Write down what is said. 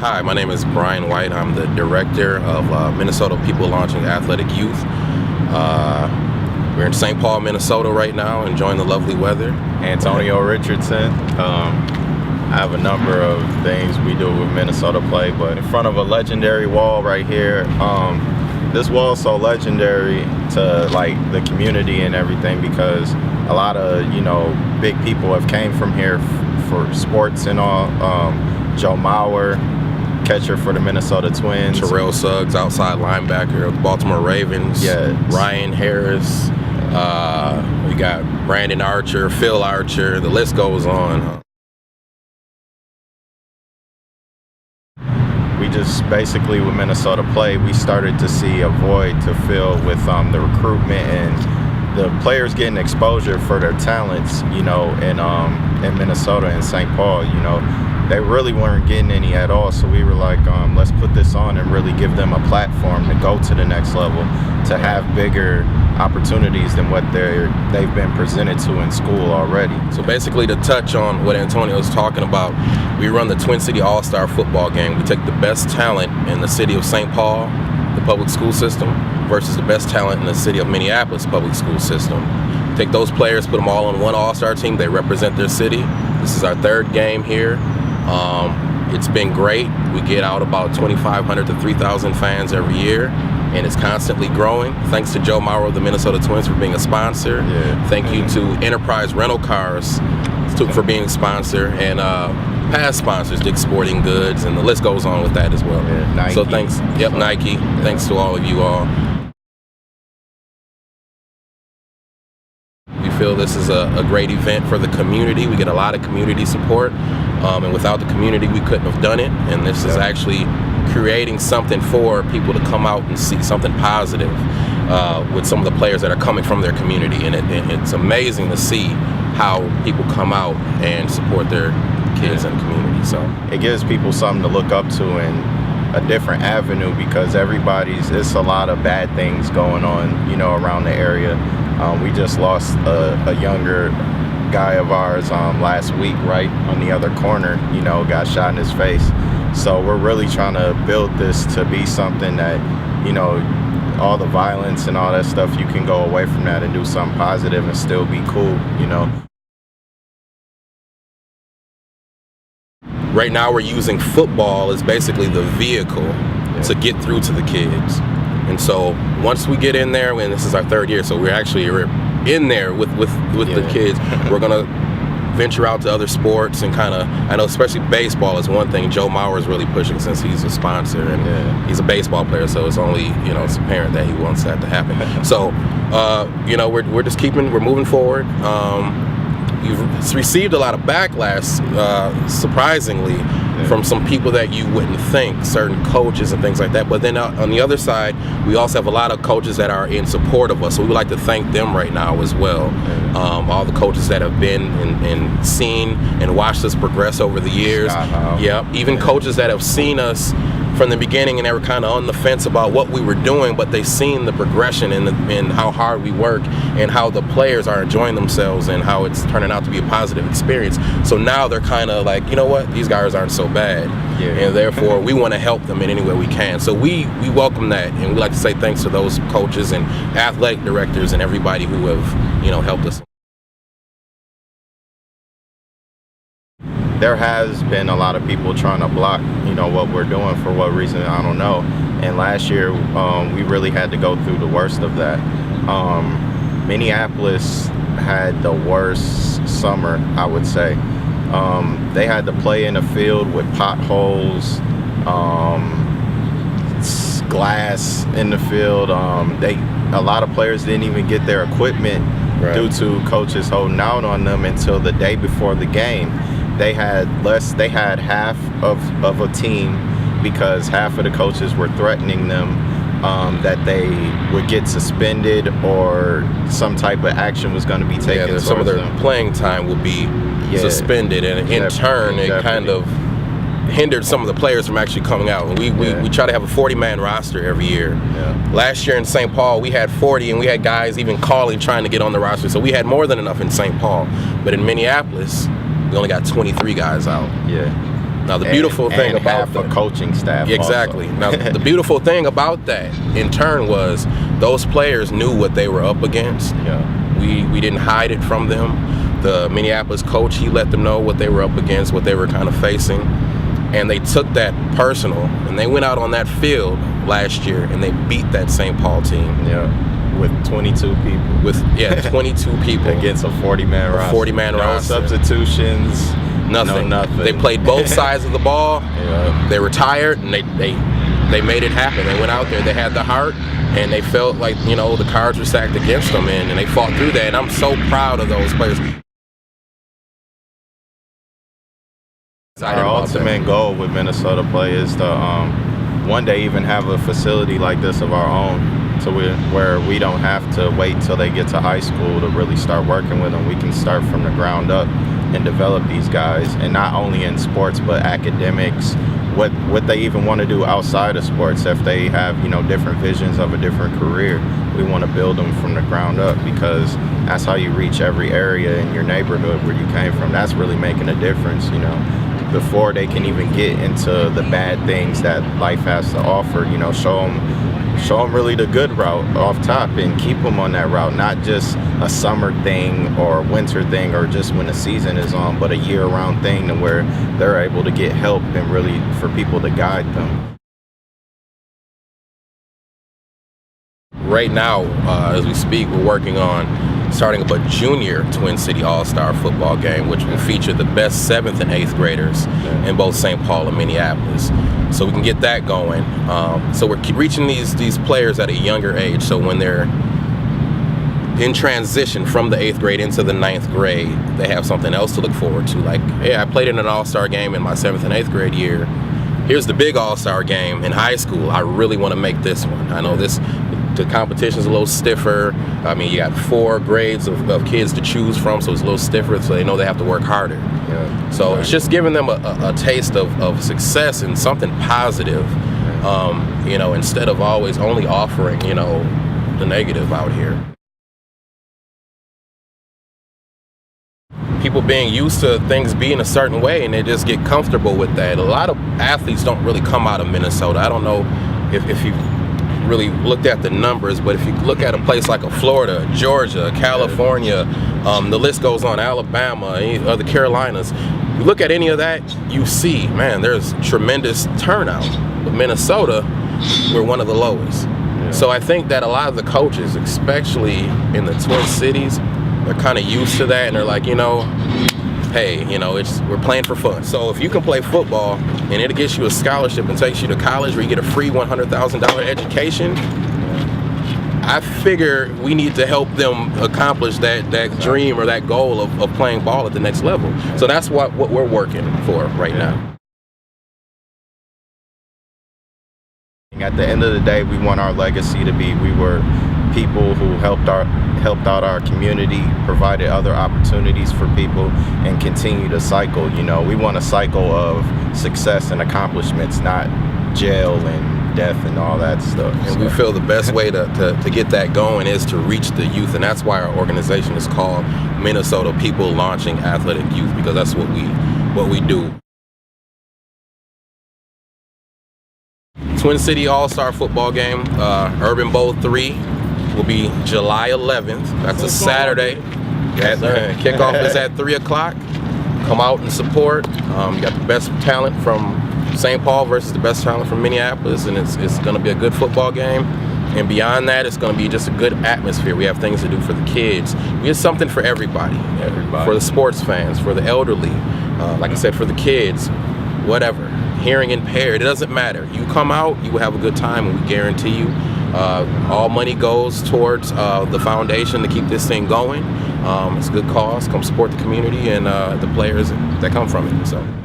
Hi, my name is Brian White. I'm the director of Minnesota People Launching Athletic Youth. We're in St. Paul, Minnesota right now, enjoying the lovely weather. Antonio Richardson. I have a number of things we do with Minnesota Play, but in front of a legendary wall right here. This wall is so legendary to like the community and everything because a lot of big people have came from here for sports and all. Joe Mauer, catcher for the Minnesota Twins. Terrell Suggs, outside linebacker of the Baltimore Ravens. Yeah. Ryan Harris. We got Brandon Archer, Phil Archer. The list goes on. We just basically, with Minnesota Play, we started to see a void to fill with the recruitment and the players getting exposure for their talents, in Minnesota and St. Paul. They really weren't getting any at all, so we were like, let's put this on and really give them a platform to go to the next level, to have bigger opportunities than what they've been presented to in school already. So basically, to touch on what Antonio was talking about, we run the Twin City AllStar football game. We take the best talent in the city of St. Paul, the public school system, versus the best talent in the city of Minneapolis public school system. Take those players, put them all on one AllStar team. They represent their city. This is our third game here. It's been great. We get out about 2,500 to 3,000 fans every year, and it's constantly growing. Thanks to Joe Mauer of the Minnesota Twins for being a sponsor. Yeah. Thank you to Enterprise Rental Cars for being a sponsor, and past sponsors, Dick's Sporting Goods, and the list goes on with that as well. Yeah, Nike. So thanks, Nike. Yeah. Thanks to all of you all. We feel this is a great event for the community. We get a lot of community support, and without the community, we couldn't have done it. And this is actually creating something for people to come out and see something positive with some of the players that are coming from their community. And it's amazing to see how people come out and support their kids in the community. So it gives people something to look up to and a different avenue, because it's a lot of bad things going on, around the area. We just lost a younger guy of ours last week, right on the other corner, got shot in his face. So we're really trying to build this to be something that, all the violence and all that stuff, you can go away from that and do something positive and still be cool, Right now we're using football as basically the vehicle to get through to the kids. And so once we get in there, and this is our third year, so we're in there with the kids. We're gonna venture out to other sports and I know especially baseball is one thing Joe Mauer is really pushing since he's a sponsor, and he's a baseball player, so it's only it's apparent that he wants that to happen. So we're moving forward. You've received a lot of backlash, surprisingly, from some people that you wouldn't think, certain coaches and things like that. But then on the other side, we also have a lot of coaches that are in support of us. So we would like to thank them right now as well. All the coaches that have been and seen and watched us progress over the years. Even coaches that have seen us from the beginning and they were kind of on the fence about what we were doing, but they've seen the progression and how hard we work and how the players are enjoying themselves and how it's turning out to be a positive experience. So now they're kind of like, you know what, these guys aren't so bad, and therefore we want to help them in any way we can. So we welcome that, and we like to say thanks to those coaches and athletic directors and everybody who have helped us. There has been a lot of people trying to block, what we're doing, for what reason, I don't know. And last year, we really had to go through the worst of that. Minneapolis had the worst summer, I would say. They had to play in a field with potholes, glass in the field. A lot of players didn't even get their equipment due to coaches holding out on them until the day before the game. They had half of a team because half of the coaches were threatening them that they would get suspended or some type of action was going to be taken. Yeah, some of their playing time would be suspended, and in turn it kind of hindered some of the players from actually coming out. And we try to have a 40-man roster every year. Last year in St. Paul, we had 40, and we had guys even calling trying to get on the roster. So we had more than enough in St. Paul. But in Minneapolis, we only got 23 guys out. Now the beautiful thing about half a coaching staff. Exactly. Also. Now the beautiful thing about that, in turn, was those players knew what they were up against. Yeah. We didn't hide it from them. The Minneapolis coach, he let them know what they were up against, what they were kind of facing, and they took that personal, and they went out on that field last year and they beat that St. Paul team. Yeah. With 22 people. 22 people against a 40-man roster. 40-man roster. No substitutions. Nothing. No nothing. They played both sides of the ball. Yeah. They were tired, and they made it happen. They went out there. They had the heart, and they felt like, you know, the cards were stacked against them, and they fought through that. And I'm so proud of those players. Our ultimate goal with Minnesota Play is to one day even have a facility like this of our own, where we don't have to wait till they get to high school to really start working with them. We can start from the ground up and develop these guys, and not only in sports but academics, what they even want to do outside of sports. If they have, you know, different visions of a different career, we want to build them from the ground up, because that's how you reach every area in your neighborhood where you came from. That's really making a difference, you know, before they can even get into the bad things that life has to offer. You know, show them really the good route off top and keep them on that route, not just a summer thing or a winter thing or just when the season is on, but a year-round thing to where they're able to get help and really for people to guide them. Right now, as we speak, we're working on starting up a junior Twin City All-Star football game, which will feature the best 7th and 8th graders in both St. Paul and Minneapolis. So we can get that going. So we're reaching these players at a younger age. So when they're in transition from the 8th grade into the 9th grade, they have something else to look forward to. Like, hey, I played in an All-Star game in my 7th and 8th grade year. Here's the big All-Star game in high school. I really want to make this one. I know the competition's a little stiffer. I mean, you got 4 grades of kids to choose from, so it's a little stiffer, so they know they have to work harder. Yeah. So it's just giving them a taste of success and something positive, you know, instead of always only offering, you know, the negative out here. People being used to things being a certain way, and they just get comfortable with that. A lot of athletes don't really come out of Minnesota. I don't know if you really looked at the numbers, but if you look at a place like Florida, Georgia, California, the list goes on, Alabama, the Carolinas, you look at any of that, you see, man, there's tremendous turnout. But Minnesota, we're one of the lowest. Yeah. So I think that a lot of the coaches, especially in the Twin Cities, they're kind of used to that, and they're like, you know, hey, you know, we're playing for fun. So if you can play football and it gets you a scholarship and takes you to college where you get a free $100,000 education, I figure we need to help them accomplish that dream or that goal of playing ball at the next level. So that's what we're working for right now. At the end of the day, we want our legacy to be we were people who helped out our community, provided other opportunities for people, and continue to cycle. You know, we want a cycle of success and accomplishments, not jail and death and all that stuff. And we feel the best way to get that going is to reach the youth, and that's why our organization is called Minnesota People Launching Athletic Youth, because that's what we do. Twin City All-Star football game, Urban Bowl 3 will be July 11th. That's a Saturday. Yes, Kickoff is at 3 o'clock. Come out and support. You got the best talent from St. Paul versus the best talent from Minneapolis, and it's going to be a good football game. And beyond that, it's going to be just a good atmosphere. We have things to do for the kids. We have something for everybody. For the sports fans, for the elderly, like I said, for the kids, whatever. Hearing impaired, it doesn't matter. You come out, you will have a good time, and we guarantee you all money goes towards the foundation to keep this thing going. It's a good cause. Come support the community and the players that come from it. So.